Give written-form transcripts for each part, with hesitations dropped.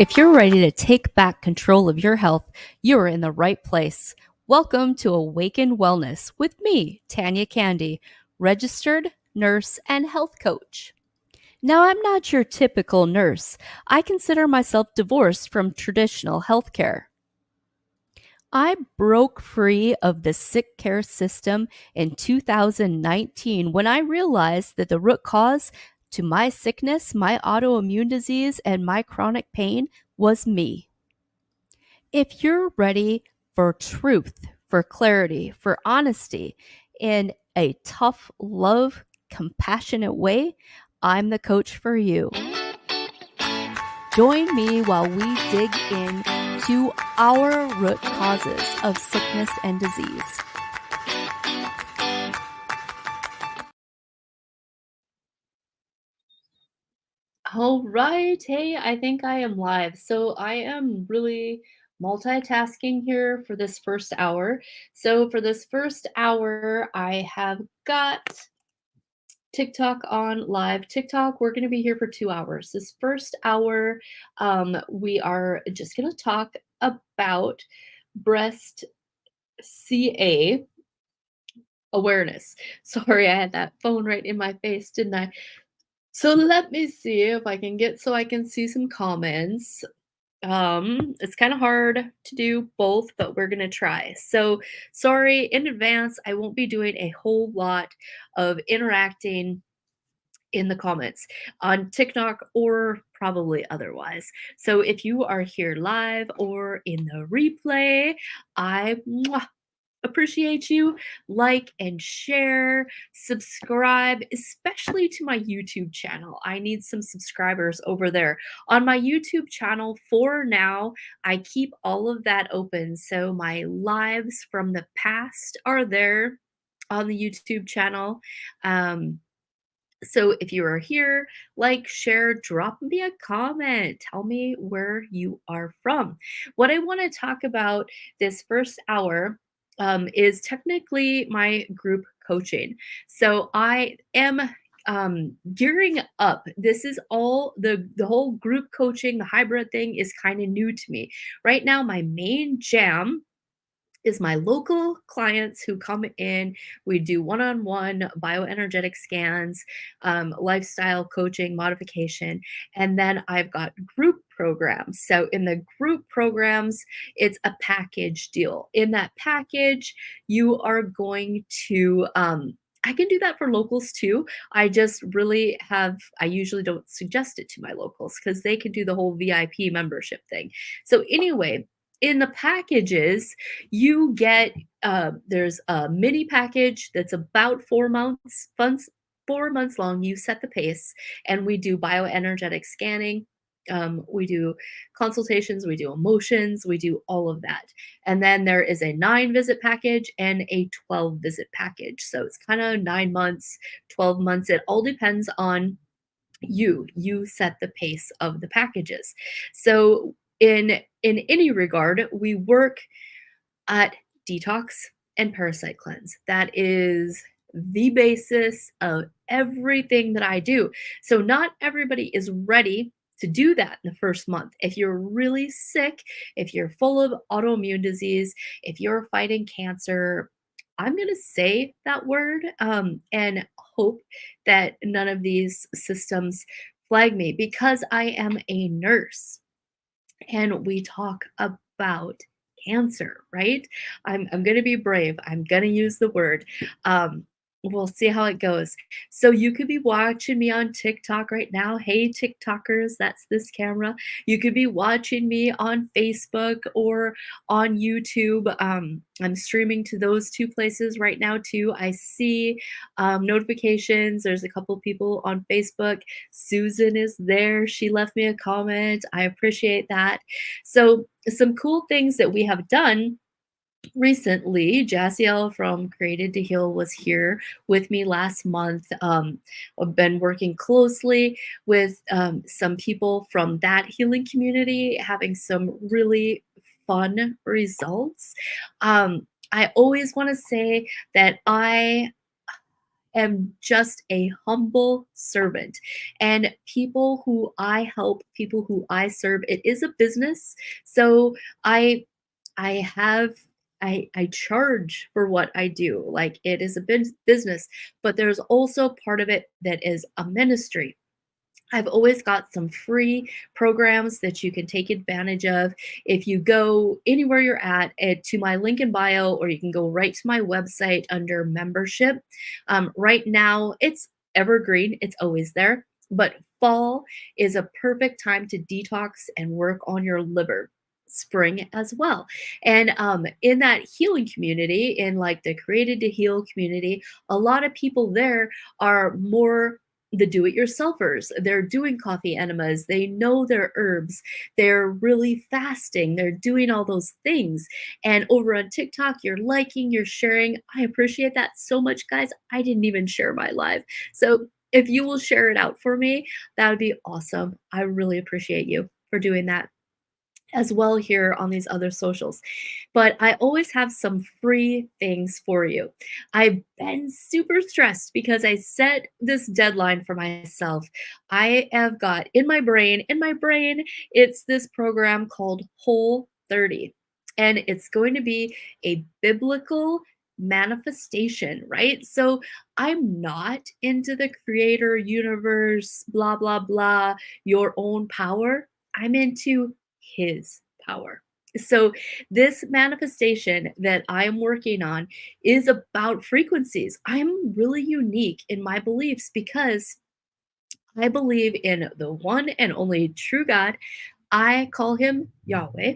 If you're ready to take back control of your health, you're in the right place. Welcome to Awaken Wellness with me, Tanya Candy, registered nurse and health coach. Now, I'm not your typical nurse. I consider myself divorced from traditional healthcare. I broke free of the sick care system in 2019 when I realized that the root cause to my sickness, my autoimmune disease, and my chronic pain was me. If you're ready for truth, for clarity, for honesty in a tough, love, compassionate way, I'm the coach for you. Join me while we dig into our root causes of sickness and disease. All right. Hey, I think I am live. So I am really multitasking here for this first hour. So for this first hour, I have got TikTok on live. TikTok, we're going to be here for 2 hours. This first hour, we are just going to talk about breast CA awareness. Sorry, I had that phone right in my face, didn't I? So let me see if I can get so I can see some comments. It's kind of hard to do both, but we're gonna try. So sorry in advance, I won't be doing a whole lot of interacting in the comments on TikTok or probably otherwise. So if you are here live or in the replay, I appreciate you. Like and share, subscribe, especially to my YouTube channel. I need some subscribers over there. On my YouTube channel, for now, I keep all of that open. So my lives from the past are there on the YouTube channel. So if you are here, like, share, drop me a comment. Tell me where you are from. What I want to talk about this first hour is technically my group coaching. So I am gearing up. This is all the whole group coaching, the hybrid thing is kind of new to me. Right now, my main jam is my local clients who come in. We do one-on-one bioenergetic scans, lifestyle coaching, modification, and then I've got group programs. So in the group programs, it's a package deal. In that package, you are going to I can do that for locals too. I usually don't suggest it to my locals because they can do the whole VIP membership thing. So, anyway, in the packages, you get there's a mini package that's about 4 months long. You set the pace, and we do bioenergetic scanning. We do consultations, we do emotions, we do all of that. And then there is a 9 visit package and a 12 visit package. So it's kind of 9 months, 12 months. It all depends on you set the pace of the packages. So in any regard, we work at detox and parasite cleanse. That is the basis of everything that I do. So not everybody is ready to do that in the first month. If you're really sick, if you're full of autoimmune disease, if you're fighting cancer, I'm going to say that word and hope that none of these systems flag me because I am a nurse and we talk about cancer, right? I'm going to be brave. I'm going to use the word. We'll see how it goes. So you could be watching me on TikTok right now. Hey, TikTokers, that's this camera. You could be watching me on Facebook or on YouTube. I'm streaming to those two places right now too. I see notifications. There's a couple people on Facebook. Susan is there. She left me a comment. I appreciate that. So, some cool things that we have done recently. Jassiel from Created to Heal was here with me last month. I've been working closely with some people from that healing community, having some really fun results. I always want to say that I am just a humble servant. And people who I help, people who I serve, it is a business. So I I have I charge for what I do. Like it is a business, but there's also part of it that is a ministry. I've always got some free programs that you can take advantage of. If you go anywhere you're at, to my link in bio, or you can go right to my website under membership. Right now, it's evergreen, it's always there. But fall is a perfect time to detox and work on your liver. Spring as well. And in that healing community, in like the Created to Heal community, a lot of people there are more the do-it-yourselfers. They're doing coffee enemas, they know their herbs, they're really fasting, they're doing all those things. And over on TikTok, you're liking, you're sharing. I appreciate that so much, guys. I didn't even share my live. So if you will share it out for me, that would be awesome. I really appreciate you for doing that as well here on these other socials. But I always have some free things for you. I've been super stressed because I set this deadline for myself. I have got in my brain, it's this program called Whole 30. And it's going to be a biblical manifestation, right? So I'm not into the creator universe, blah, blah, blah, your own power. I'm into his power. So, this manifestation that I am working on is about frequencies. I'm really unique in my beliefs because I believe in the one and only true God. I call him Yahweh.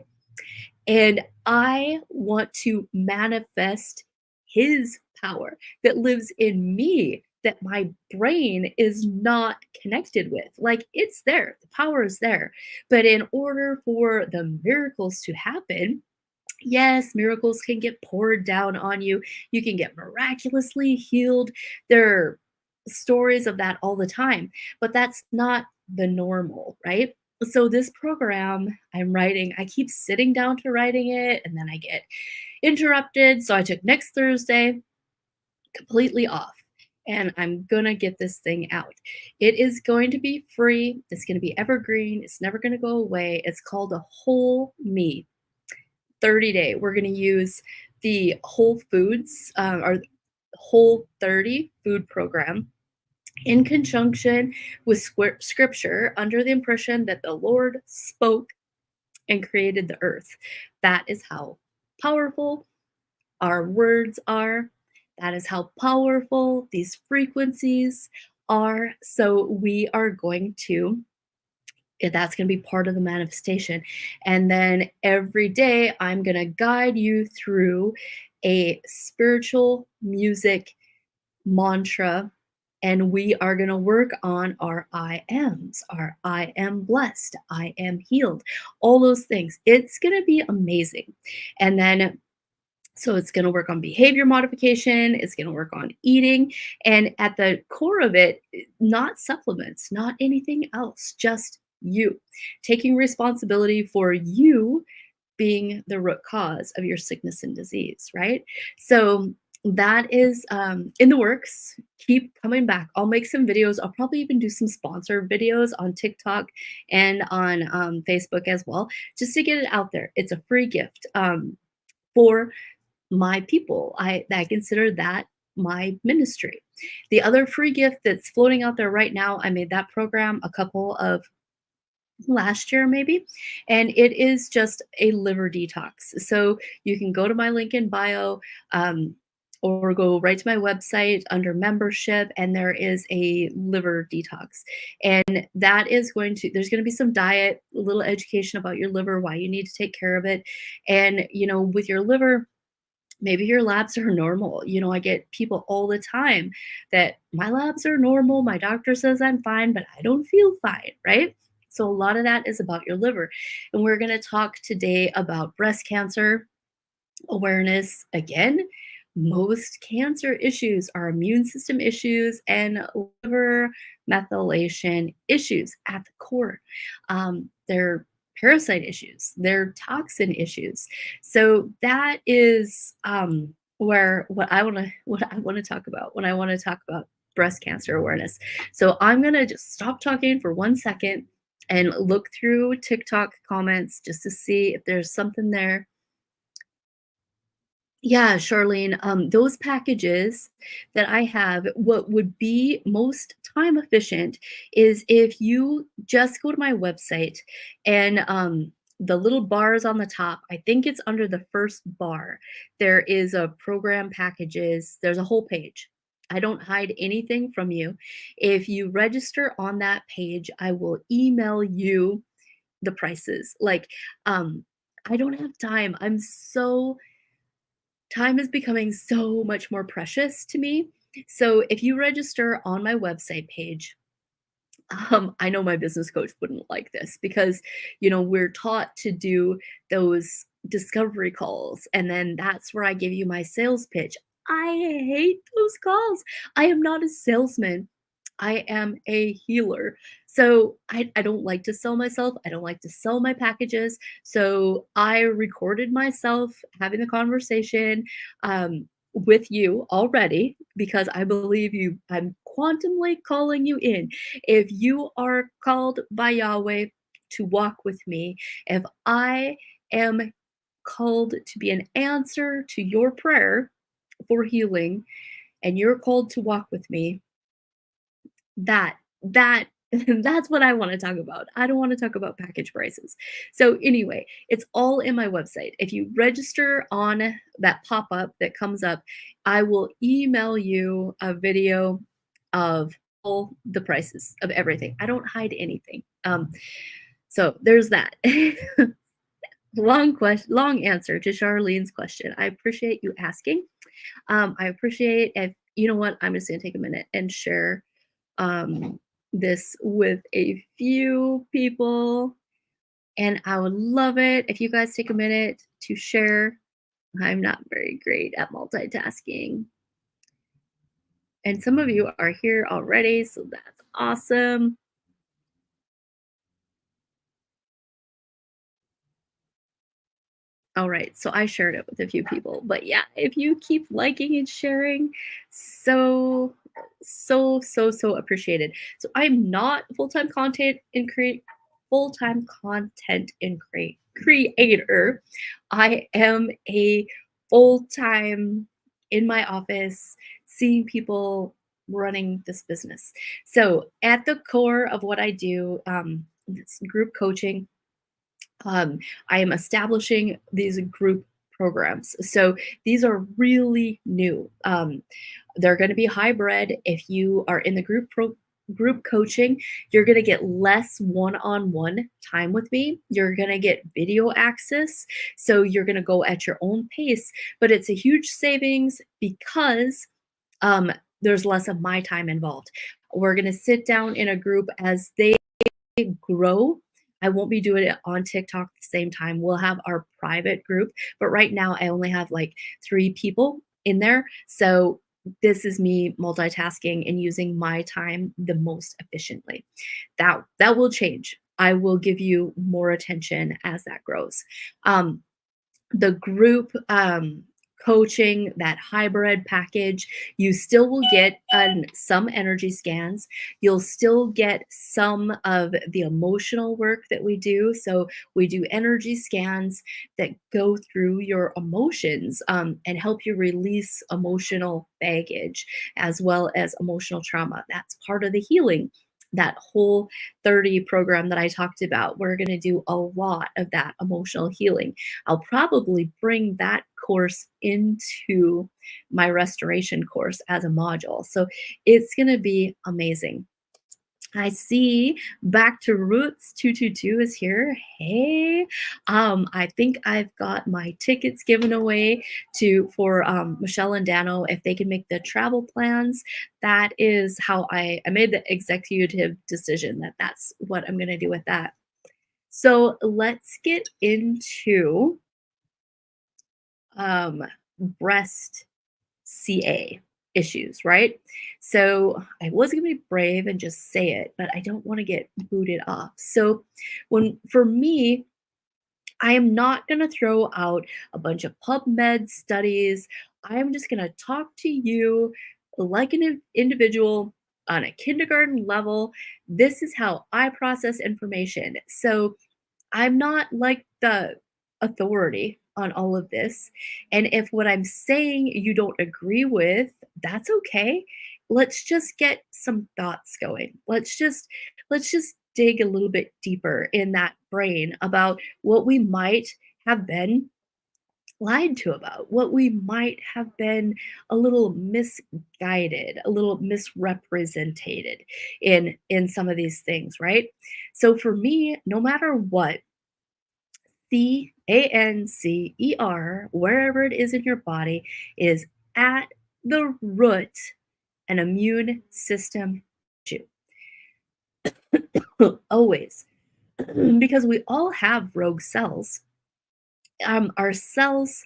And I want to manifest his power that lives in me that my brain is not connected with. Like it's there, the power is there. But in order for the miracles to happen, yes, miracles can get poured down on you. You can get miraculously healed. There are stories of that all the time, but that's not the normal, right? So this program I'm writing, I keep sitting down to writing it and then I get interrupted. So I took next Thursday completely off and I'm going to get this thing out. It is going to be free. It's going to be evergreen. It's never going to go away. It's called a Whole Me 30-day. We're going to use the Whole Foods or Whole 30 food program in conjunction with scripture under the impression that the Lord spoke and created the earth. That is how powerful our words are. That is how powerful these frequencies are. So we are going to that's going to be part of the manifestation. And then every day, I'm going to guide you through a spiritual music mantra. And we are going to work on our I ams, our I am blessed, I am healed, all those things. It's going to be amazing. And then so it's going to work on behavior modification, it's going to work on eating, and at the core of it, not supplements, not anything else, just you taking responsibility for you being the root cause of your sickness and disease, right? So that is in the works. Keep coming back. I'll make some videos. I'll probably even do some sponsor videos on TikTok and on Facebook as well, just to get it out there. It's a free gift for my people. I consider that my ministry. The other free gift that's floating out there right now, I made that program a couple of last year maybe, and it is just a liver detox. So you can go to my link in bio, or go right to my website under membership, and there is a liver detox. And that is going to, there's going to be some diet, a little education about your liver, why you need to take care of it. And, with your liver, maybe your labs are normal. I get people all the time that my labs are normal. My doctor says I'm fine, but I don't feel fine, right? So a lot of that is about your liver. And we're going to talk today about breast cancer awareness again. Most cancer issues are immune system issues and liver methylation issues at the core. They're parasite issues, they're toxin issues. So that is where what I wanna talk about when I wanna talk about breast cancer awareness. So I'm gonna just stop talking for 1 second and look through TikTok comments just to see if there's something there. Yeah, Charlene, those packages that I have, what would be most time efficient is if you just go to my website and the little bars on the top, I think it's under the first bar, there is a program packages, there's a whole page. I don't hide anything from you. If you register on that page, I will email you the prices. Like, I don't have time. Time is becoming so much more precious to me. So if you register on my website page, I know my business coach wouldn't like this because, we're taught to do those discovery calls, and then that's where I give you my sales pitch. I hate those calls. I am not a salesman. I am a healer. So I don't like to sell myself. I don't like to sell my packages. So I recorded myself having the conversation with you already because I believe you, I'm quantumly calling you in. If you are called by Yahweh to walk with me, if I am called to be an answer to your prayer for healing, and you're called to walk with me, that that's what I wanna talk about. I don't wanna talk about package prices. So, anyway, it's all in my website. If you register on that pop-up that comes up, I will email you a video of all the prices of everything. I don't hide anything. So there's that. Long answer to Charlene's question. I appreciate you asking. I appreciate if you know what, I'm just gonna take a minute and share this with a few people, and I would love it if you guys take a minute to share. I'm not very great at multitasking, and some of you are here already, so that's awesome. All right, so I shared it with a few people, but yeah, if you keep liking and sharing, so appreciated. So I'm not full-time content and creator. I am a full-time in my office seeing people running this business. So at the core of what I do, it's group coaching. I am establishing these group programs. So these are really new. They're going to be hybrid. If you are in the group coaching, you're going to get less one-on-one time with me. You're going to get video access. So you're going to go at your own pace, but it's a huge savings because um, there's less of my time involved. We're going to sit down in a group as they grow. I won't be doing it on TikTok at the same time. We'll have our private group, but right now I only have like 3 people in there. So this is me multitasking and using my time the most efficiently. That will change. I will give you more attention as that grows. Um, the group coaching, that hybrid package, you still will get some energy scans. You'll still get some of the emotional work that we do. So we do energy scans that go through your emotions and help you release emotional baggage as well as emotional trauma. That's part of the healing. That whole 30 program that I talked about, we're going to do a lot of that emotional healing. I'll probably bring that course into my restoration course as a module. So it's going to be amazing. I see back to roots 222 is here. Hey, I think I've got my tickets given away to for Michelle and Dano if they can make the travel plans. That is how I made the executive decision that that's what I'm going to do with that. So let's get into um, breast CA issues, right? So I was gonna be brave and just say it, but I don't want to get booted off. So when for me, I am not going to throw out a bunch of PubMed studies, I'm just gonna talk to you like an individual on a kindergarten level. This is how I process information. So I'm not like the authority on all of this. And if what I'm saying you don't agree with, that's okay. Let's just get some thoughts going. Let's just dig a little bit deeper in that brain about what we might have been lied to about, what we might have been a little misguided, a little misrepresented in some of these things, right? So for me, no matter what, cancer, wherever it is in your body, is at the root an immune system issue. Always. Because we all have rogue cells. Our cells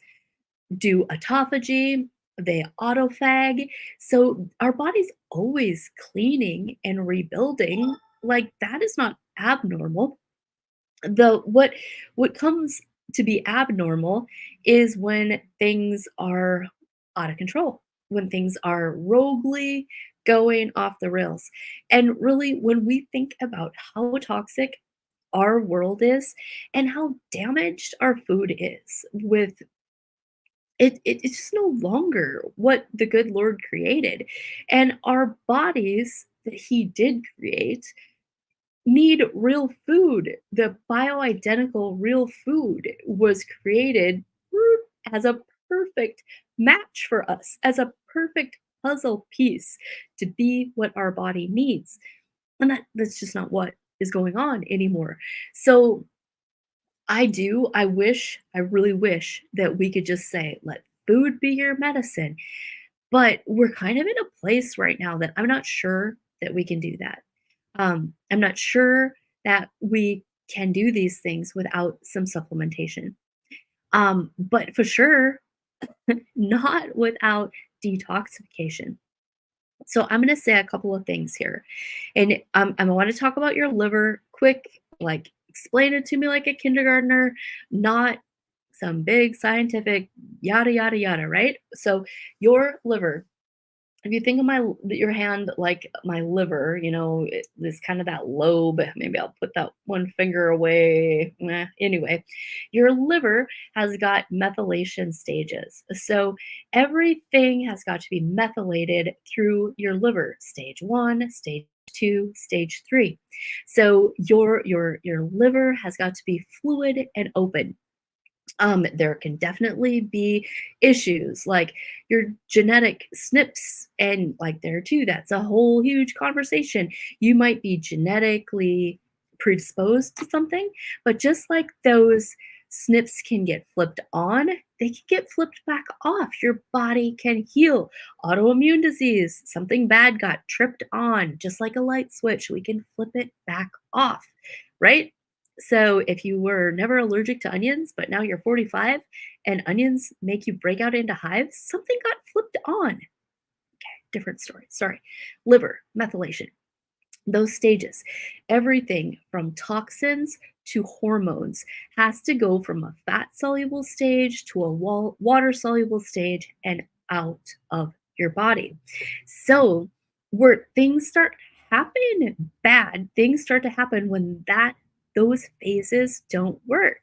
do autophagy, they autophag. So our body's always cleaning and rebuilding. Like that is not abnormal. The what comes to be abnormal is when things are out of control, when things are roguely going off the rails. And really, when we think about how toxic our world is and how damaged our food is with it's just no longer what the good Lord created. And our bodies that He did create need real food. The bioidentical real food was created as a perfect match for us, as a perfect puzzle piece to be what our body needs. And that's just not what is going on anymore. So I really wish that we could just say, let food be your medicine. But we're kind of in a place right now that I'm not sure that we can do that. I'm not sure that we can do these things without some supplementation. But for sure, not without detoxification. So I'm going to say a couple of things here. And I want to talk about your liver quick, like explain it to me like a kindergartner, not some big scientific yada, yada, yada, right? So your liver, if you think of your hand like my liver, there's kind of that lobe. Maybe I'll put that one finger away. Anyway, your liver has got methylation stages. So everything has got to be methylated through your liver. Stage 1, stage 2, stage 3. So your liver has got to be fluid and open. There can definitely be issues like your genetic SNPs, and like there too, that's a whole huge conversation. You might be genetically predisposed to something, but just like those SNPs can get flipped on, they can get flipped back off. Your body can heal. Autoimmune disease, something bad got tripped on, just like a light switch, we can flip it back off, right? So if you were never allergic to onions, but now you're 45 and onions make you break out into hives, something got flipped on. Okay, different story. Sorry. Liver, methylation, those stages. Everything from toxins to hormones has to go from a fat soluble stage to a water soluble stage and out of your body. So, where things start happen bad, things start to happen when those phases don't work.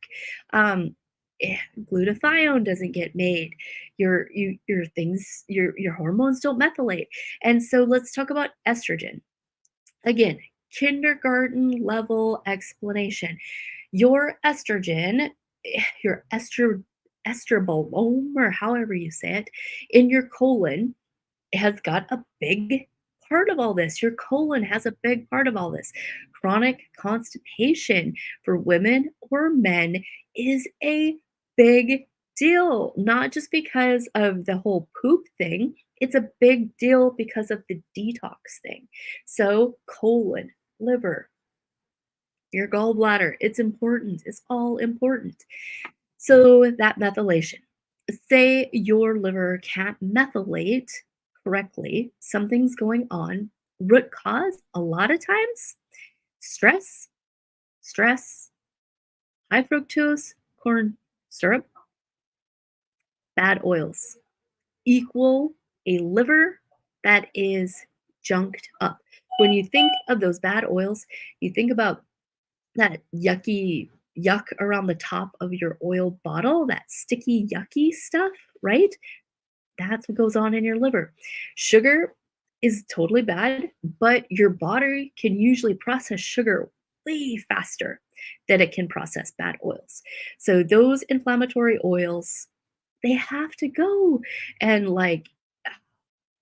Um, Glutathione doesn't get made. Your hormones don't methylate. And so let's talk about estrogen. Again, kindergarten level explanation. Your estrogen, your estrobolome, or however you say it, in your colon has got a big part of all this. Your colon has a big part of all this. Chronic constipation for women or men is a big deal, not just because of the whole poop thing. It's a big deal because of the detox thing. So, colon, liver, your gallbladder, it's important. It's all important. So, that methylation. Say your liver can't methylate correctly, something's going on. Root cause, a lot of times, stress, stress, high fructose corn syrup, bad oils. equal a liver that is junked up. When you think of those bad oils, you think about that yucky yuck around the top of your oil bottle, that sticky, yucky stuff, right? That's what goes on in your liver. Sugar is totally bad, but your body can usually process sugar way faster than it can process bad oils. So those inflammatory oils, they have to go. And like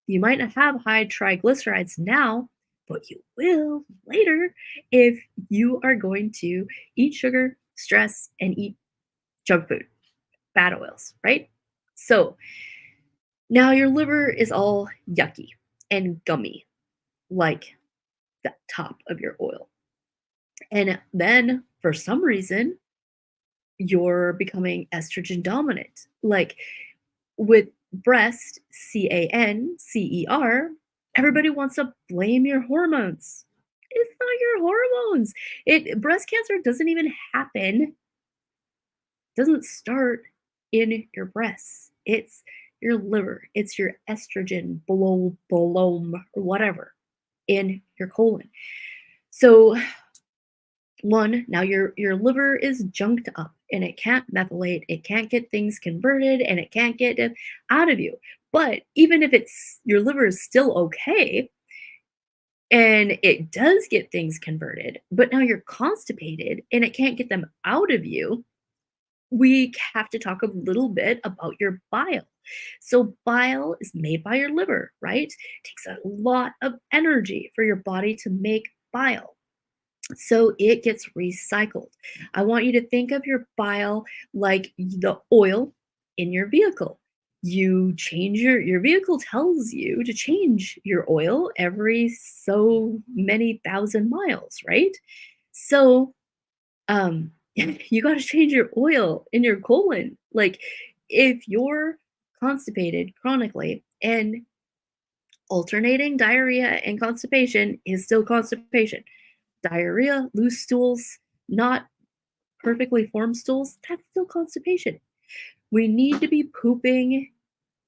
you might not have high triglycerides now, but you will later if you are going to eat sugar, stress, and eat junk food, bad oils, right? So now your liver is all yucky and gummy, like the top of your oil. And then for some reason, you're becoming estrogen dominant. Like with breast, CANCER, everybody wants to blame your hormones. It's not your hormones. It breast cancer doesn't even happen, doesn't start in your breasts. It's your liver. It's your estrogen bolome or whatever in your colon. So one, now your liver is junked up and it can't methylate, it can't get things converted, and it can't get it out of you. But even if it's your liver is still okay and it does get things converted, but now you're constipated and it can't get them out of you, we have to talk a little bit about your bile. So bile is made by your liver, right? It takes a lot of energy for your body to make bile. So it gets recycled. I want you to think of your bile like the oil in your vehicle. You change your vehicle tells you to change your oil every so many thousand miles, right? So um you got to change your oil in your colon. Like if you're constipated chronically and alternating diarrhea and constipation is still constipation. Diarrhea, loose stools, not perfectly formed stools, that's still constipation. We need to be pooping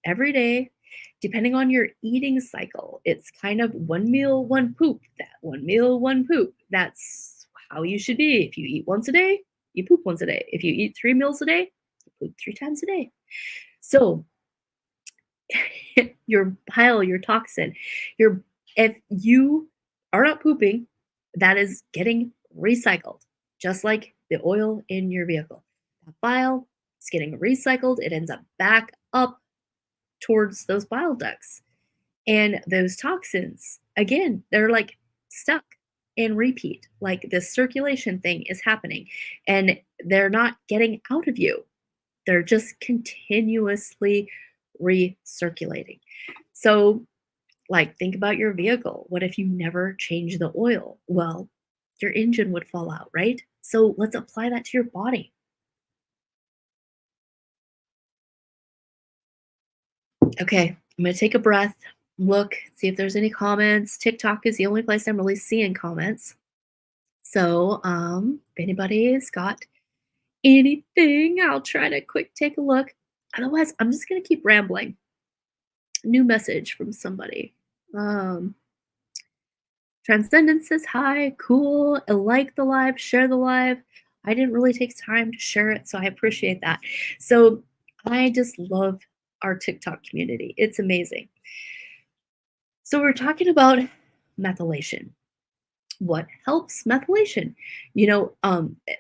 every day, depending on your eating cycle. It's kind of one meal, one poop. That one meal, one poop. That's how you should be. If you eat once a day, you poop once a day. If you eat 3 meals a day, you poop 3 times a day. So your bile, your toxin, your if you are not pooping, that is getting recycled, just like the oil in your vehicle. That bile is getting recycled. It ends up back up towards those bile ducts. And those toxins, again, they're like stuck in repeat. Like this circulation thing is happening and they're not getting out of you. They're just continuously recirculating. So, like, think about your vehicle. What if you never change the oil? Well, your engine would fall out, right? So, let's apply that to your body. Okay, I'm gonna take a breath, look, see if there's any comments. TikTok is the only place I'm really seeing comments. So, if anybody's got anything, I'll try to quick take a look. Otherwise, I'm just gonna keep rambling. New message from somebody. Um, Transcendence says hi, cool. I like the live, share the live. I didn't really take time to share it, so I appreciate that. So I just love our TikTok community. It's amazing. So we're talking about methylation. What helps methylation? The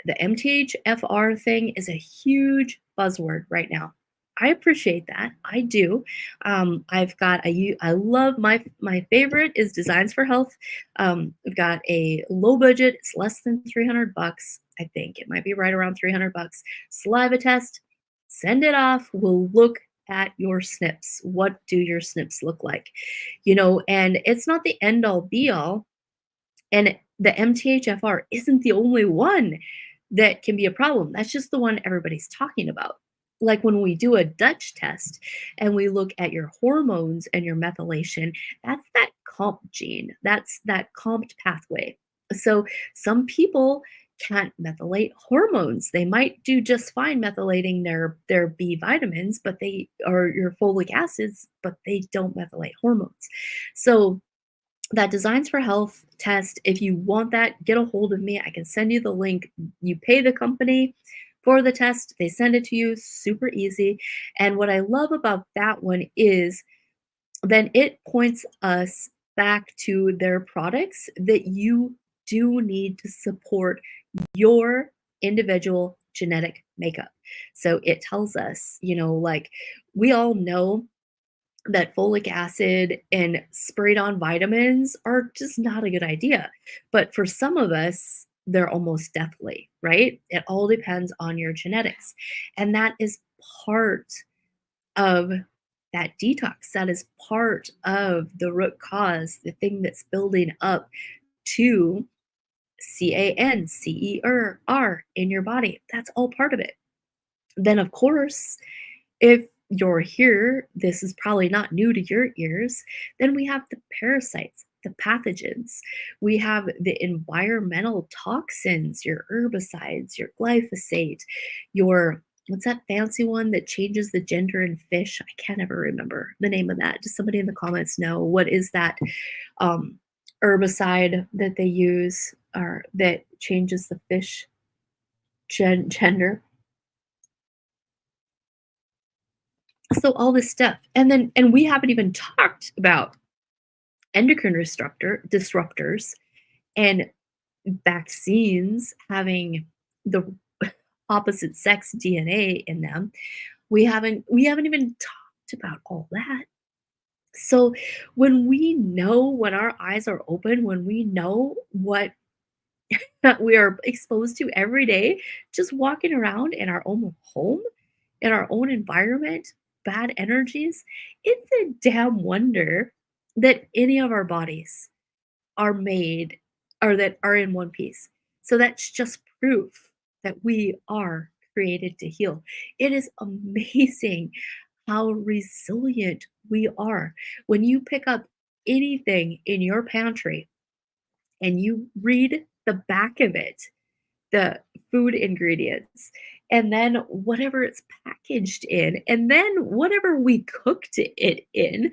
MTHFR thing is a huge buzzword right now. I appreciate that. I do. I love my favorite is Designs for Health. I've got a low budget. It's less than 300 bucks. I think it might be right around 300 bucks. Saliva test. Send it off. We'll look at your SNPs. What do your SNPs look like? And it's not the end all be all, and the MTHFR isn't the only one that can be a problem. That's just the one everybody's talking about. Like when we do a Dutch test and we look at your hormones and your methylation, that's that COMT gene. That's that COMT pathway. So some people can't methylate hormones. They might do just fine methylating their B vitamins, but they or your folic acids, but they don't methylate hormones. So that Designs for Health test, if you want that, get a hold of me. I can send you the link. You pay the company for the test, they send it to you, super easy. And what I love about that one is then it points us back to their products that you do need to support your individual genetic makeup. So it tells us, like we all know that folic acid and sprayed on vitamins are just not a good idea. But for some of us, they're almost deathly, right? It all depends on your genetics. And that is part of that detox. That is part of the root cause, the thing that's building up to CANCER in your body. That's all part of it. Then, of course, if you're here, this is probably not new to your ears, then we have the parasites, the pathogens. We have the environmental toxins, your herbicides, your glyphosate, your what's that fancy one that changes the gender in fish? I can't ever remember the name of that. Does somebody in the comments know what is that um, herbicide that they use or that changes the fish gender? So all this stuff. And we haven't even talked about endocrine disruptors and vaccines having the opposite sex DNA in them. We haven't even talked about all that. So when our eyes are open, when we know what that we are exposed to every day, just walking around in our own home, in our own environment, bad energies, it's a damn wonder that any of our bodies are made or that are in one piece. So that's just proof that we are created to heal. It is amazing how resilient we are. When you pick up anything in your pantry and you read the back of it, the food ingredients, and then whatever it's packaged in, and then whatever we cooked it in,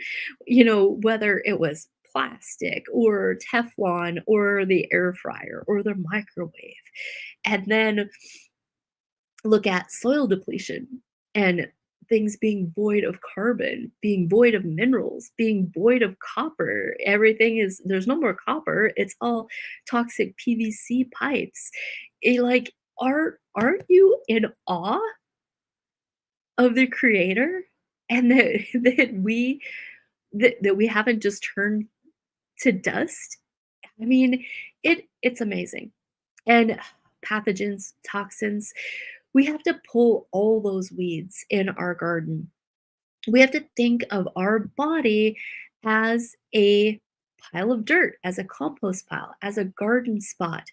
whether it was plastic or Teflon or the air fryer or the microwave. And then look at soil depletion and things being void of carbon, being void of minerals, being void of copper. There's no more copper. It's all toxic PVC pipes. Like, aren't you in awe of the creator and that that we haven't just turned to dust? I mean, it's amazing. And pathogens, toxins, we have to pull all those weeds in our garden. We have to think of our body as a pile of dirt, as a compost pile, as a garden spot.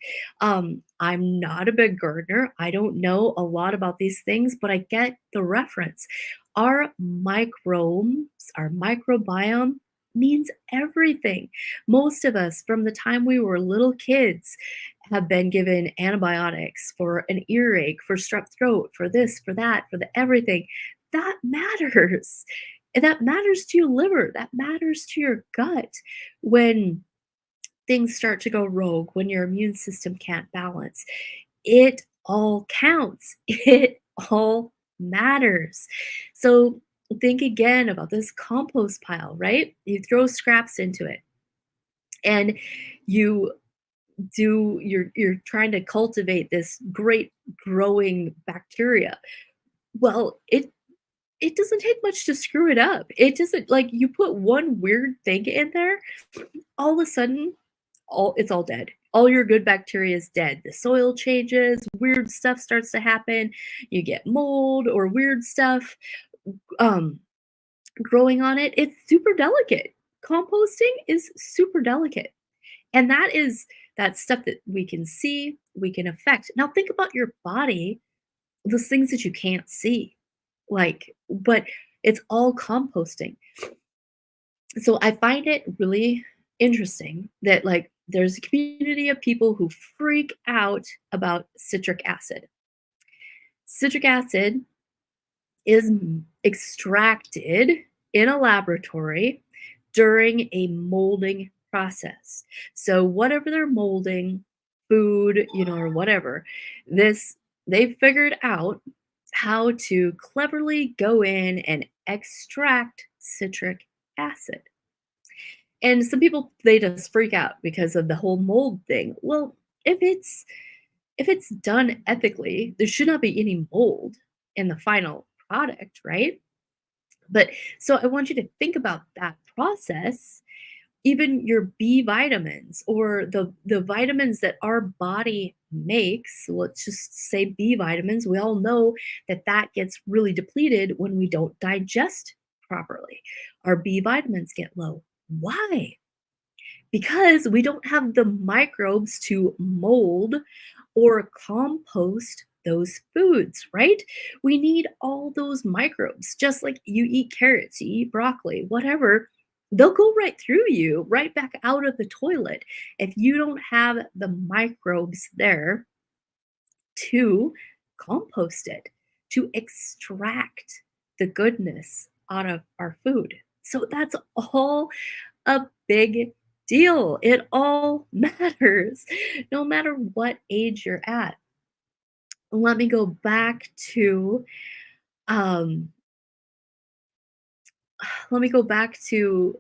I'm not a big gardener. I don't know a lot about these things, but I get the reference. Our microbes, our microbiome means everything. Most of us, from the time we were little kids, have been given antibiotics for an earache, for strep throat, for this, for that, for the everything. That matters. And that matters to your liver. That matters to your gut when things start to go rogue, when your immune system can't balance. It all counts. It all matters. So think again about this compost pile, right? You throw scraps into it and you you're trying to cultivate this great growing bacteria. Well, it doesn't take much to screw it up. It doesn't, like, you put one weird thing in there, all of a sudden, it's all dead. All your good bacteria is dead. The soil changes, weird stuff starts to happen. You get mold or weird stuff um growing on it. It's super delicate. Composting is super delicate. And that is that stuff that we can see, we can affect. Now think about your body, those things that you can't see. But it's all composting. So I find it really interesting that, like, There's a community of people who freak out about citric acid. Citric acid is extracted in a laboratory during a molding process. So whatever they're molding, food, or whatever, this they figured out how to cleverly go in and extract citric acid. And some people they just freak out because of the whole mold thing. Well, if it's done ethically, there should not be any mold in the final product, right? But so I want you to think about that process. Even your B vitamins or the vitamins that our body makes, let's just say B vitamins, we all know that that gets really depleted when we don't digest properly. Our B vitamins get low. Why? Because we don't have the microbes to mold or compost those foods, right? We need all those microbes. Just like you eat carrots, you eat broccoli, whatever, they'll go right through you, right back out of the toilet. If you don't have the microbes there to compost it, to extract the goodness out of our food. So that's all a big deal. It all matters, no matter what age you're at. Let me go back to um let me go back to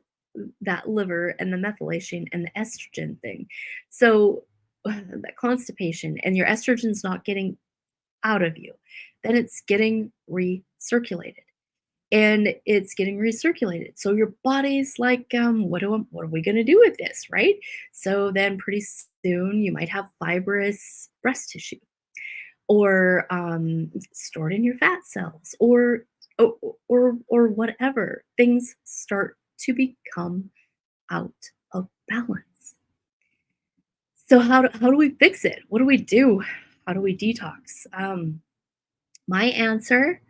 that liver and the methylation and the estrogen thing. So that constipation and your estrogen's not getting out of you, then it's getting recirculated. And it's getting recirculated. So your body's like, what are we gonna do with this, right? So then pretty soon you might have fibrous breast tissue or stored in your fat cells or whatever. Things start to become out of balance. So how do we fix it? What do we do? How do we detox? My answer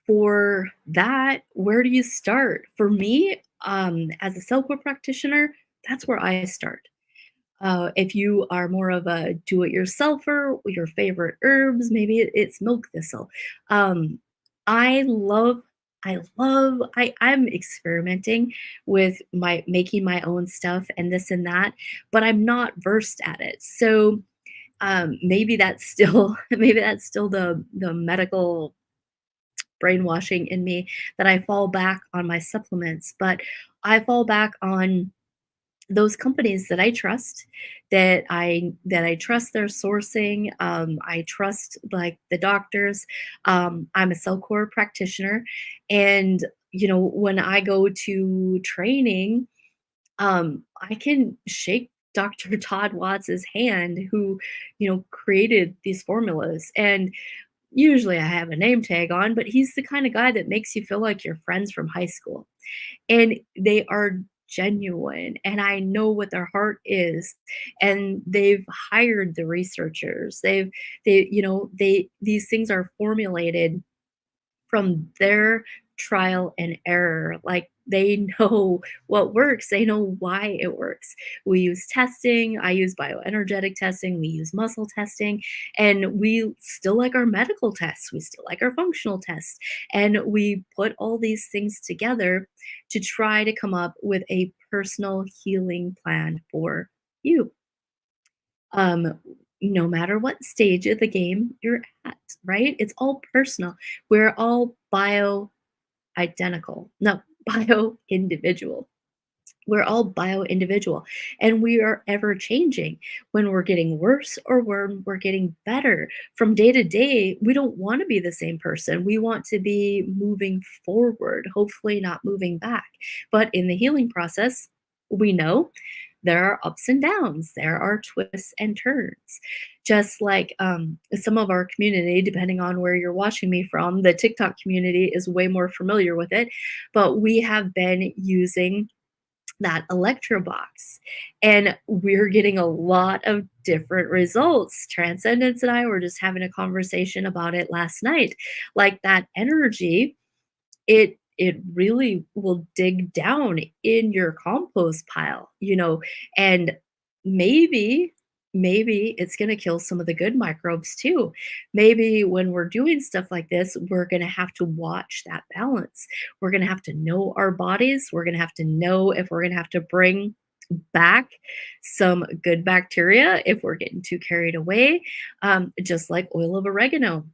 for that, where do you start? For me, as a self care practitioner, that's where I start. If you are more of a do-it-yourselfer, your favorite herbs, maybe it's milk thistle. Um, I love, I'm experimenting with my making my own stuff and this and that, but I'm not versed at it. So maybe that's still maybe that's still the medical brainwashing in me that I fall back on my supplements, but I fall back on those companies that I trust, that I trust their sourcing. I trust like the doctors. I'm a Cellcore practitioner, and when I go to training, I can shake Dr. Todd Watts's hand, who created these formulas, and usually I have a name tag on, but he's the kind of guy that makes you feel like you're friends from high school. And they are genuine, and I know what their heart is. And they've hired the researchers. These things are formulated from their trial and error. Like they know what works, they know why it works. We use testing, I use bioenergetic testing, we use muscle testing, and we still like our medical tests, we still like our functional tests. And we put all these things together to try to come up with a personal healing plan for you. Um, no matter what stage of the game you're at, right? It's all personal. We're all bio identical. No, bio individual. We're all bio individual, and we are ever changing when we're getting worse or when we're getting better. From day to day, we don't want to be the same person. We want to be moving forward, hopefully not moving back. But in the healing process, we know there are ups and downs, there are twists and turns. Just like some of our community, depending on where you're watching me from, the TikTok community is way more familiar with it. But we have been using that Electro box, and we're getting a lot of different results. Transcendence and I were just having a conversation about it last night. Like that energy, it it really will dig down in your compost pile, and maybe maybe it's going to kill some of the good microbes too. Maybe when we're doing stuff like this, we're going to have to watch that balance. We're going to have to know our bodies. We're going to have to know if we're going to have to bring back some good bacteria if we're getting too carried away, just like oil of oregano.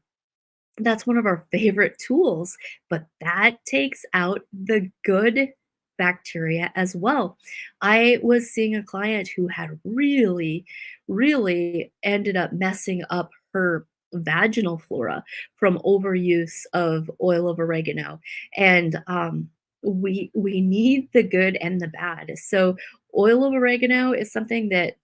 That's one of our favorite tools, but that takes out the good bacteria as well. I was seeing a client who had really, really ended up messing up her vaginal flora from overuse of oil of oregano. And we need the good and the bad. So oil of oregano is something that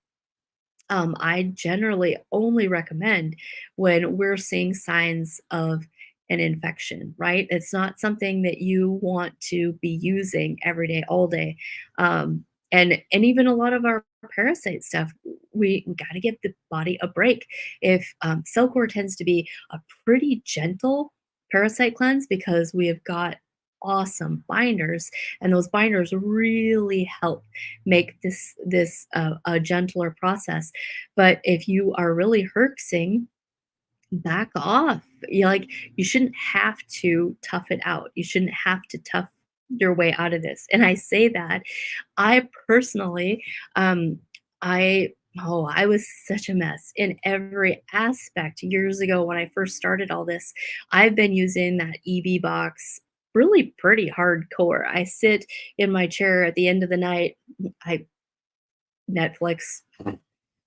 I generally only recommend when we're seeing signs of an infection, right? It's not something that you want to be using every day, all day. And even a lot of our parasite stuff, we got to give the body a break. If Cellcore tends to be a pretty gentle parasite cleanse because we have got awesome binders, and those binders really help make this a gentler process. But if you are really herxing, back off. You shouldn't have to tough it out. You shouldn't have to tough your way out of this. And I say that I personally, I I was such a mess in every aspect years ago when I first started all this. I've been using that EB box really pretty hardcore. I sit in my chair at the end of the night. I Netflix,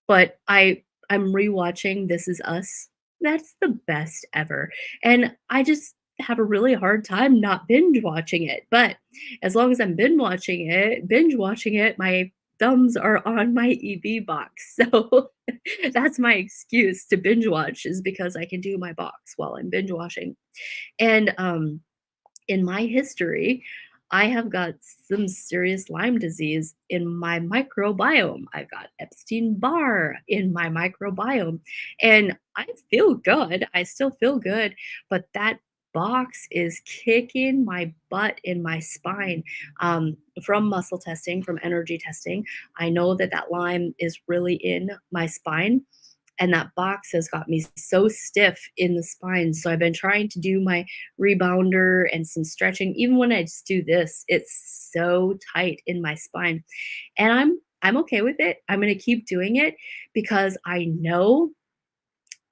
but I'm rewatching This Is Us. That's the best ever, and I just have a really hard time not binge watching it, but as long as I'm binge watching it, my thumbs are on my EB box, so that's my excuse to binge watch is because I can do my box while I'm binge watching, and, in my history, I have got some serious Lyme disease in my microbiome. I've got Epstein-Barr in my microbiome, and I feel good. I still feel good, but that box is kicking my butt in my spine. From muscle testing, from energy testing, I know that that Lyme is really in my spine, and that box has got me so stiff in the spine. So I've been trying to do my rebounder and some stretching. Even when I just do this, it's so tight in my spine. And I'm okay with it. I'm going to keep doing it because I know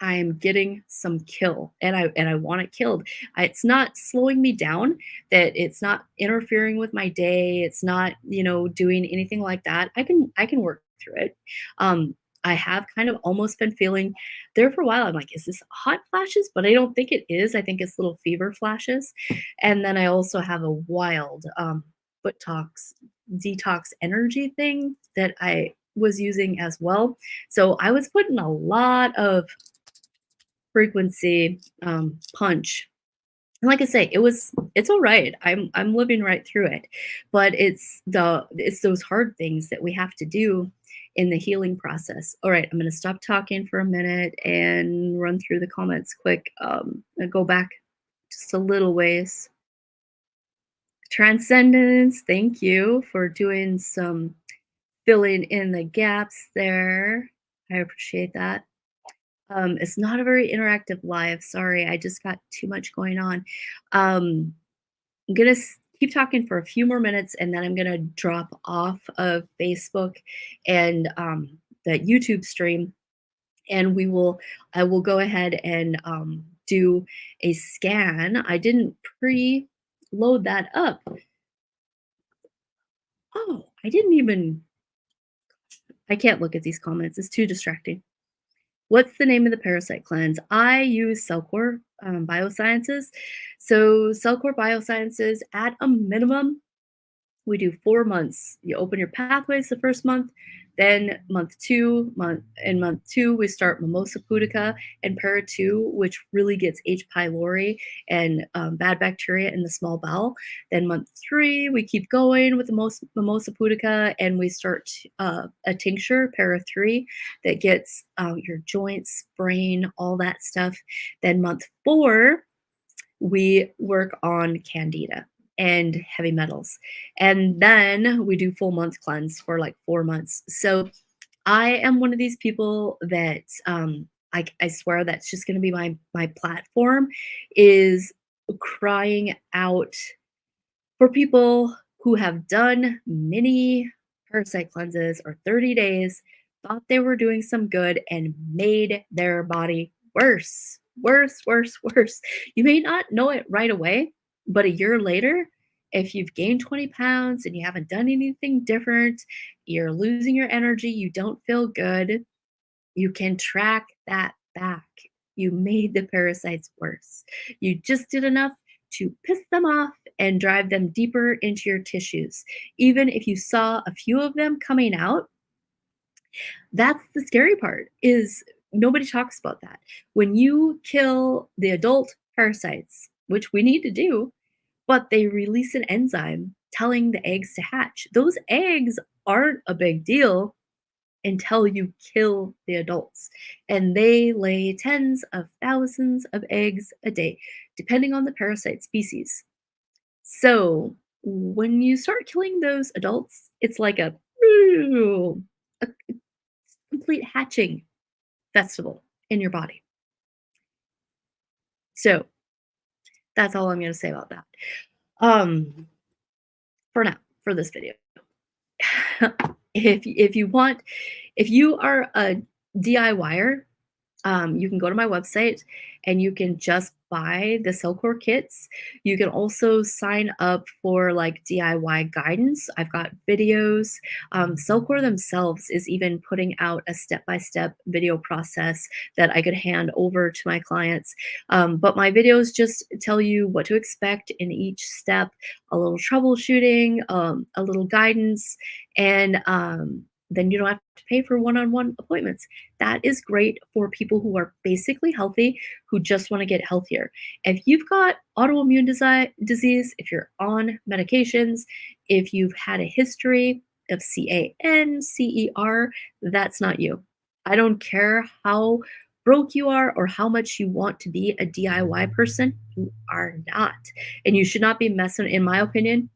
I'm getting some kill and I want it killed. It's not slowing me down, that it's not interfering with my day. It's not, doing anything like that. I can work through it. Um I have kind of almost been feeling there for a while. I'm like, is this hot flashes? But I don't think it is. I think it's little fever flashes. And then I also have a wild foot tox detox energy thing that I was using as well. So I was putting a lot of frequency, punch. And like I say, it's all right. I'm living right through it. But it's those hard things that we have to do in the healing process. All right, I'm gonna stop talking for a minute and run through the comments quick. And go back just a little ways. Transcendence, thank you for doing some filling in the gaps there. I appreciate that. It's not a very interactive live. Sorry, I just got too much going on. I'm gonna keep talking for a few more minutes, and then I'm gonna drop off of Facebook and the YouTube stream, and I will go ahead and do a scan. I didn't pre-load that up. Oh, I didn't even. I can't look at these comments. It's too distracting. What's the name of the parasite cleanse? I use Cellcore Biosciences. So, Cellcore Biosciences, at a minimum, we do 4 months. You open your pathways the first month, then month 2, we start Mimosa pudica and para 2, which really gets H. pylori and bad bacteria in the small bowel. Then month 3, we keep going with the Mimosa pudica and we start a tincture, para 3, that gets your joints, brain, all that stuff. Then month 4, we work on Candida. and heavy metals. And then we do full month cleanse for like 4 months. So I am one of these people that I swear that's just going to be my platform is crying out for people who have done mini parasite cleanses or 30 days, thought they were doing some good and made their body worse, worse, worse, worse. You may not know it right away, but a year later, if you've gained 20 pounds and you haven't done anything different, you're losing your energy, you don't feel good, you can track that back. You made the parasites worse. You just did enough to piss them off and drive them deeper into your tissues. Even if you saw a few of them coming out, that's the scary part is nobody talks about that. When you kill the adult parasites, which we need to do, but they release an enzyme telling the eggs to hatch. Those eggs aren't a big deal until you kill the adults. And they lay tens of thousands of eggs a day, depending on the parasite species. So when you start killing those adults, it's like a complete hatching festival in your body. So that's all I'm going to say about that. Um, for now, for this video. If you want, if you are a DIYer, you can go to my website and you can just buy the Cellcore kits. You can also sign up for like DIY guidance. I've got videos. Cellcore themselves is even putting out a step-by-step video process that I could hand over to my clients. But my videos just tell you what to expect in each step, a little troubleshooting, a little guidance, and then you don't have to pay for one-on-one appointments. That is great for people who are basically healthy, who just want to get healthier. If you've got autoimmune disease, if you're on medications, if you've had a history of CANCER, that's not you. I don't care how broke you are or how much you want to be a DIY person, you are not. And you should not be messing, in my opinion,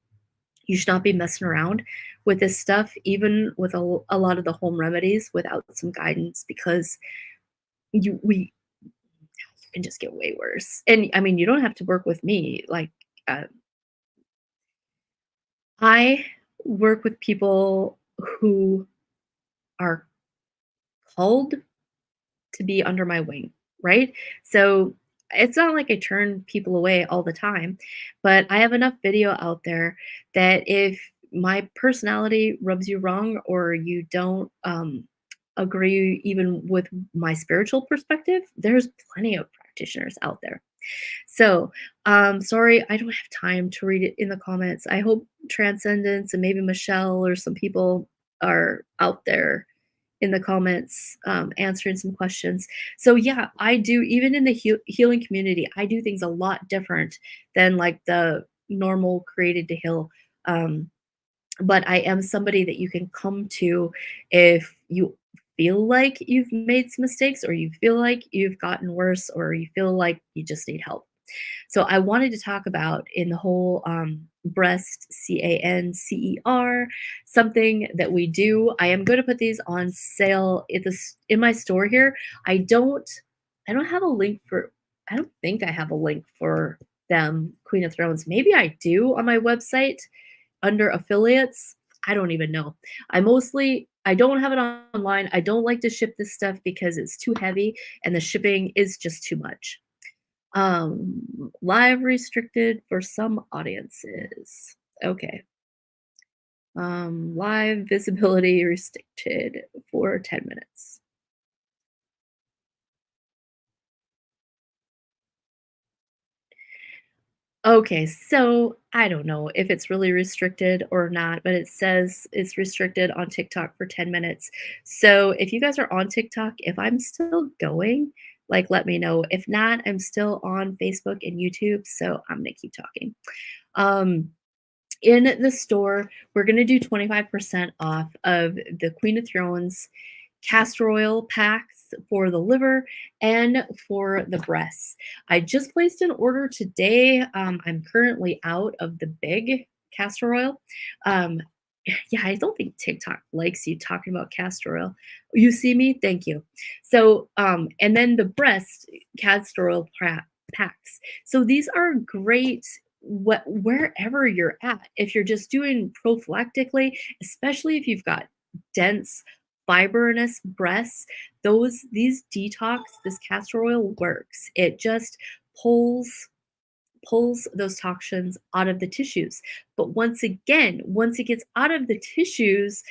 you should not be messing around with this stuff, even with a lot of the home remedies without some guidance because we can just get way worse. And I mean, you don't have to work with me. Like, uh, I work with people who are called to be under my wing, right? So it's not like I turn people away all the time, but I have enough video out there that if my personality rubs you wrong or you don't agree even with my spiritual perspective, there's plenty of practitioners out there. So, sorry, I don't have time to read it in the comments. I hope Transcendence and maybe Michelle or some people are out there in the comments answering some questions. So yeah, I do even in the healing community, I do things a lot different than like the normal created to heal. Um, but I am somebody that you can come to if you feel like you've made some mistakes or you feel like you've gotten worse or you feel like you just need help. So I wanted to talk about in the whole breast CANCER, something that we do. I am going to put these on sale in my store here. I don't have a link for I don't think I have a link for them, Queen of Thrones. Maybe I do on my website under affiliates. I don't even know. I don't have it online. I don't like to ship this stuff because it's too heavy and the shipping is just too much. Live restricted for some audiences. Okay. Live visibility restricted for 10 minutes. Okay, so I don't know if it's really restricted or not, but it says it's restricted on TikTok for 10 minutes. So if you guys are on TikTok, if I'm still going, like let me know. If not, I'm still on Facebook and YouTube, so I'm gonna keep talking. Um, in the store, we're gonna do 25% off of the Queen of Thrones castor oil packs for the liver and for the breasts. I just placed an order today. I'm currently out of the big castor oil. Um, yeah, I don't think TikTok likes you talking about castor oil. You see me? Thank you. So, and then the breast castor oil packs. So these are great wherever you're at. If you're just doing prophylactically, especially if you've got dense fibrinous breasts, these detox, this castor oil works. It just pulls those toxins out of the tissues. But once again, once it gets out of the tissues,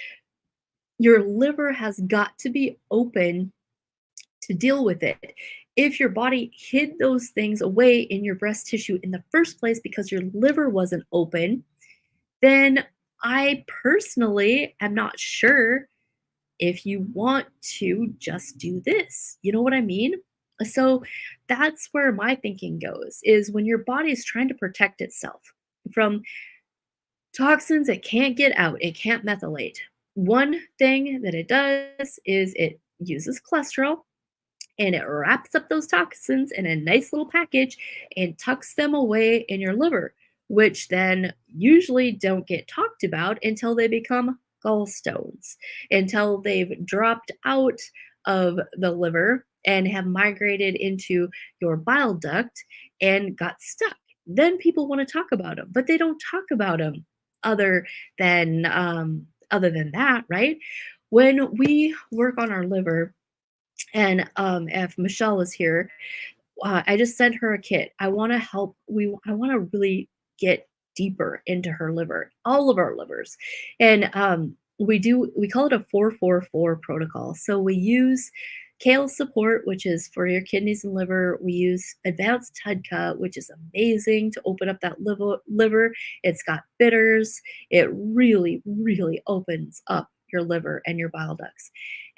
your liver has got to be open to deal with it. If your body hid those things away in your breast tissue in the first place because your liver wasn't open, then I personally am not sure if you want to just do this. You know what I mean? So that's where my thinking goes is when your body is trying to protect itself from toxins it can't get out, it can't methylate. One thing that it does is it uses cholesterol and it wraps up those toxins in a nice little package and tucks them away in your liver, which then usually don't get talked about until they become gallstones, until they've dropped out of the liver and have migrated into your bile duct and got stuck. Then people want to talk about them, but they don't talk about them other other than that, right? When we work on our liver, and if Michelle was here, I just sent her a kit. I want to help. I want to really get deeper into her liver, all of our livers, and we call it a 444 protocol. So we use kale support, which is for your kidneys and liver. We use advanced TUDCA, which is amazing to open up that liver. It's got bitters. It really, really opens up your liver and your bile ducts.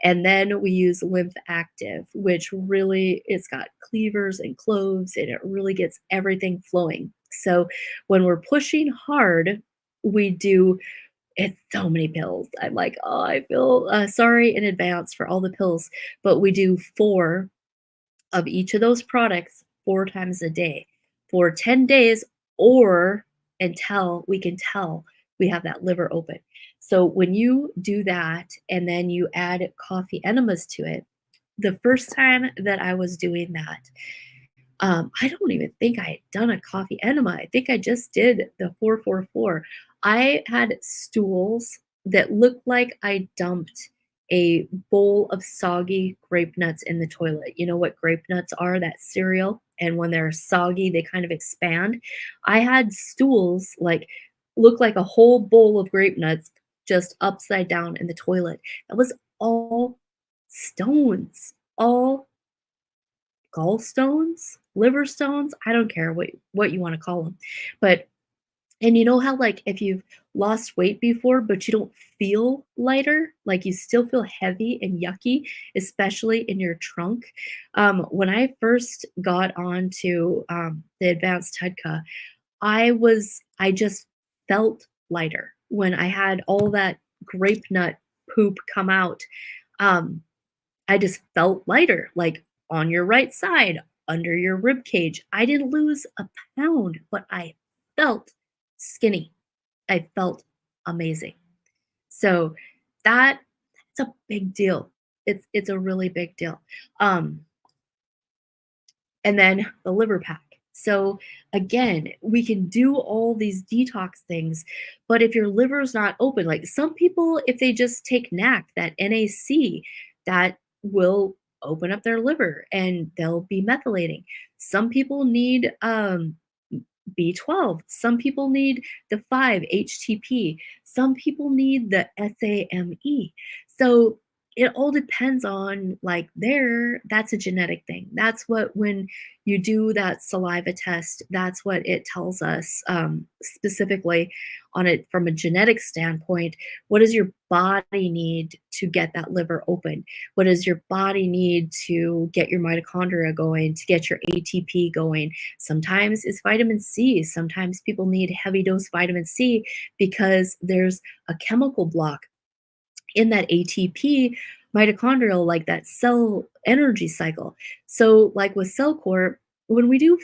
And then we use Lymph Active, which really it's got cleavers and cloves and it really gets everything flowing. So when we're pushing hard, we do it's so many pills. I'm like, oh, I feel sorry in advance for all the pills, but we do four of each of those products 4 times a day for 10 days or until we can tell we have that liver open. So when you do that and then you add coffee enemas to it, the first time that I was doing that, I don't even think I had done a coffee enema. I think I just did the 444. I had stools that looked like I dumped a bowl of soggy grape nuts in the toilet. You know what grape nuts are? That cereal. And when they're soggy, they kind of expand. I had stools like look like a whole bowl of grape nuts just upside down in the toilet. That was all stones, all gallstones, liver stones, I don't care what you wanna call them. But and you know how, like, if you've lost weight before, but you don't feel lighter, like, you still feel heavy and yucky, especially in your trunk? When I first got onto, the advanced TUDCA, I just felt lighter when I had all that grape nut poop come out. Um, I just felt lighter, like on your right side, under your rib cage. I didn't lose a pound, but I felt skinny. I felt amazing. So that's a big deal. It's a really big deal. Um, and then the liver pack. So again, we can do all these detox things, but if your liver's not open, like some people, if they just take NAC, that NAC, that will open up their liver and they'll be methylating. Some people need B12. Some people need the 5-HTP. Some people need the SAMe. So it all depends on like that's a genetic thing. That's what when you do that saliva test, that's what it tells us specifically on it from a genetic standpoint. What does your body need to get that liver open? What does your body need to get your mitochondria going, to get your ATP going? Sometimes it's vitamin C. Sometimes people need heavy dose vitamin C because there's a chemical block in that ATP. mitochondrial, like that cell energy cycle. So, like with Cellcore, when we do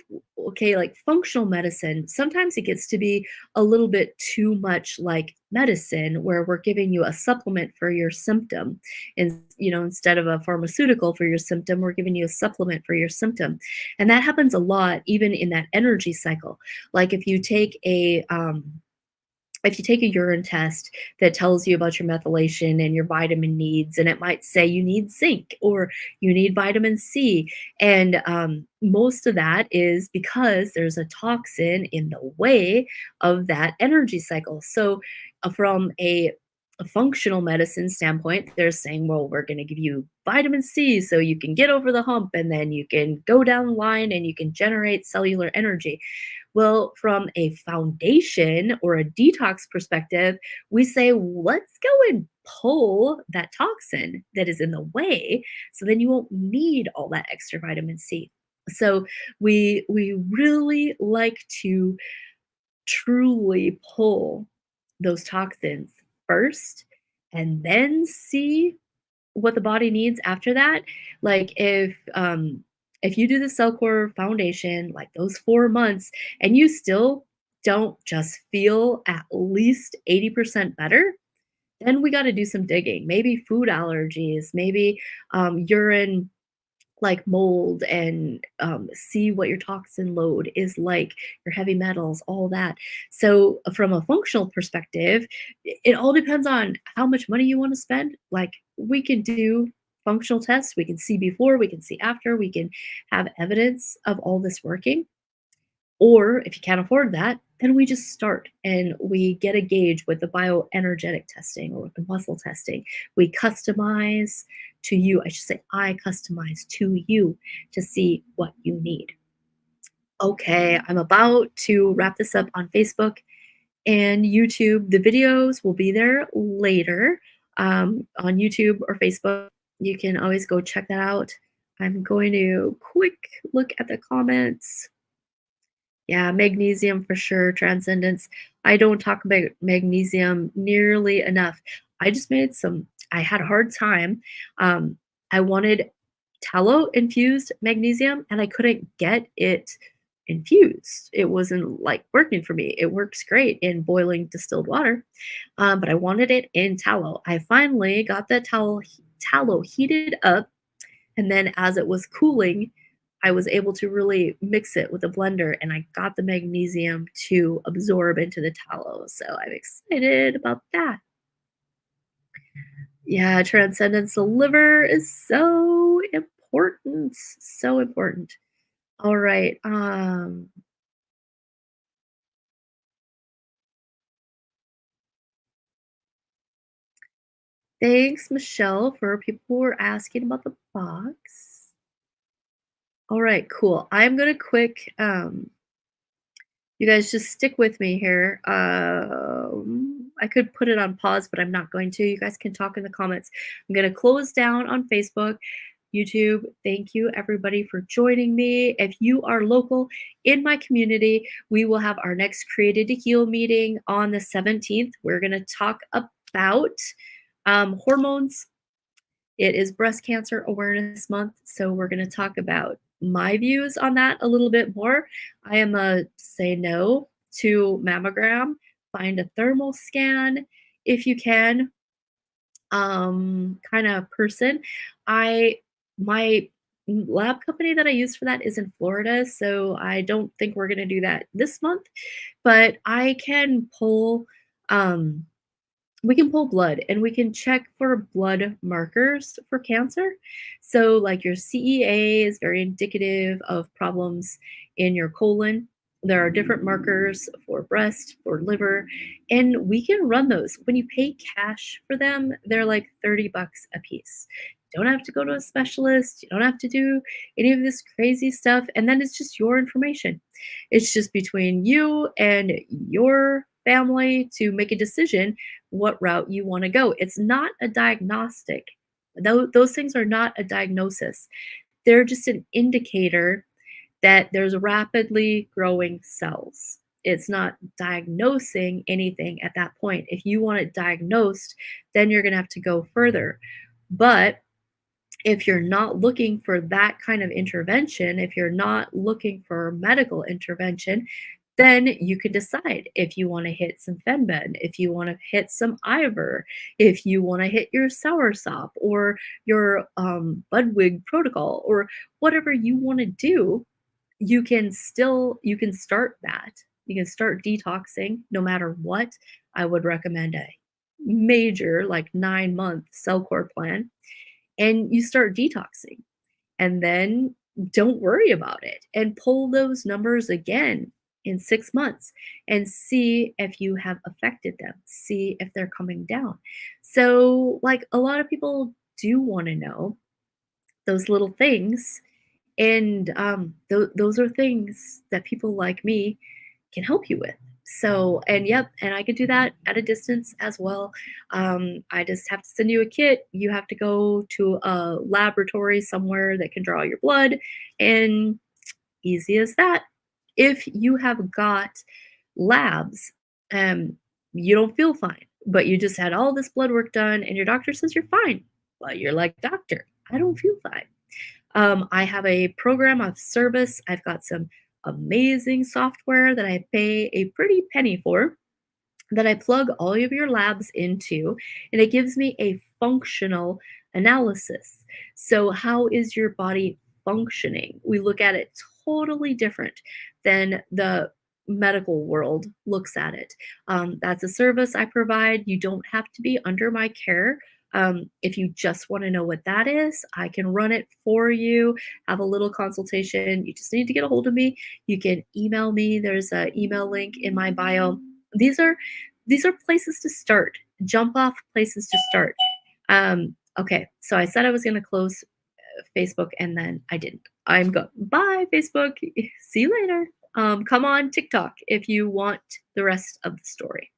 okay, like functional medicine, sometimes it gets to be a little bit too much like medicine, where we're giving you a supplement for your symptom, and instead of a pharmaceutical for your symptom, we're giving you a supplement for your symptom, and that happens a lot, even in that energy cycle. Like if you take a urine test that tells you about your methylation and your vitamin needs, and it might say you need zinc or you need vitamin C. And most of that is because there's a toxin in the way of that energy cycle. So, from a functional medicine standpoint, they're saying, well, we're going to give you vitamin C so you can get over the hump and then you can go down the line and you can generate cellular energy. Well, from a foundation or a detox perspective, we say, let's go and pull that toxin that is in the way so then you won't need all that extra vitamin C. So we really like to truly pull those toxins first and then see what the body needs after that. Like if you do the Cellcore Foundation, like those 4 months, and you still don't just feel at least 80% better, then we gotta do some digging. Maybe food allergies, maybe, urine like mold, and see what your toxin load is like, your heavy metals, all that. So, from a functional perspective, it all depends on how much money you want to spend. Like, we can do functional tests, we can see before, we can see after, we can have evidence of all this working. Or if you can't afford that, then we just start and we get a gauge with the bioenergetic testing or with the muscle testing. We customize to you. I should say, I customize to you to see what you need. Okay, I'm about to wrap this up on Facebook and YouTube. The videos will be there later on YouTube or Facebook. You can always go check that out. I'm going to quick look at the comments. Yeah, magnesium for sure, transcendence. I don't talk about magnesium nearly enough. I had a hard time. I wanted tallow infused magnesium and I couldn't get it infused. It wasn't like working for me. It works great in boiling distilled water, but I wanted it in tallow. I finally got the tallow heated up, and then as it was cooling, I was able to really mix it with a blender and I got the magnesium to absorb into the tallow. So I'm excited about that. Yeah, transcendence. The liver is so important. So important. All right. Thanks, Michelle, for people who were asking about the box. All right, cool. I'm gonna quick you guys just stick with me here. I could put it on pause, but I'm not going to. You guys can talk in the comments. I'm going to close down on Facebook, YouTube. Thank you, everybody, for joining me. If you are local in my community, we will have our next Created to Heal meeting on the 17th. We're going to talk about hormones. It is Breast Cancer Awareness Month, so we're going to talk about my views on that a little bit more. I am a say no to mammogram. Find a thermal scan if you can, kind of person. I my lab company that I use for that is in Florida, so I don't think we're going to do that this month, but I can pull um we can pull blood and we can check for blood markers for cancer. So, like your CEA is very indicative of problems in your colon. There are different markers for breast, for liver, and we can run those. When you pay cash for them, they're like 30 bucks a piece. You don't have to go to a specialist, you don't have to do any of this crazy stuff, and then it's just your information. It's just between you and your family to make a decision what route you want to go. It's not a diagnostic. Those things are not a diagnosis. They're just an indicator that there's rapidly growing cells. It's not diagnosing anything at that point. If you want it diagnosed, then you're going to have to go further. But if you're not looking for that kind of intervention, if you're not looking for medical intervention, then you can decide if you want to hit some Fenbid, if you want to hit some Ivor, if you want to hit your Soursop or your Budwig protocol or whatever you want to do. You can start that. You can start detoxing no matter what. I would recommend a major like 9-month cell core plan, and you start detoxing, and then don't worry about it and pull those numbers again in 6 months and see if you have affected them, see if they're coming down. So, like, a lot of people do wanna know those little things, and, those are things that people like me can help you with. So, and yep, and I could do that at a distance as well. I just have to send you a kit. You have to go to a laboratory somewhere that can draw your blood, and easy as that. If you have got labs, um, you don't feel fine, but you just had all this blood work done, and your doctor says you're fine. Well, you're like, doctor, I don't feel fine. I have a program of service. I've got some amazing software that I pay a pretty penny for that I plug all of your labs into, and it gives me a functional analysis. So, how is your body functioning? We look at it totally different than the medical world looks at it. That's a service I provide. You don't have to be under my care. If you just want to know what that is, I can run it for you, have a little consultation. You just need to get a hold of me. You can email me. There's an email link in my bio. These are these are places to start, jump off places to start. Okay, so I said I was going to close Facebook and then I didn't. I'm go. Bye, Facebook. See you later. Come on TikTok if you want the rest of the story.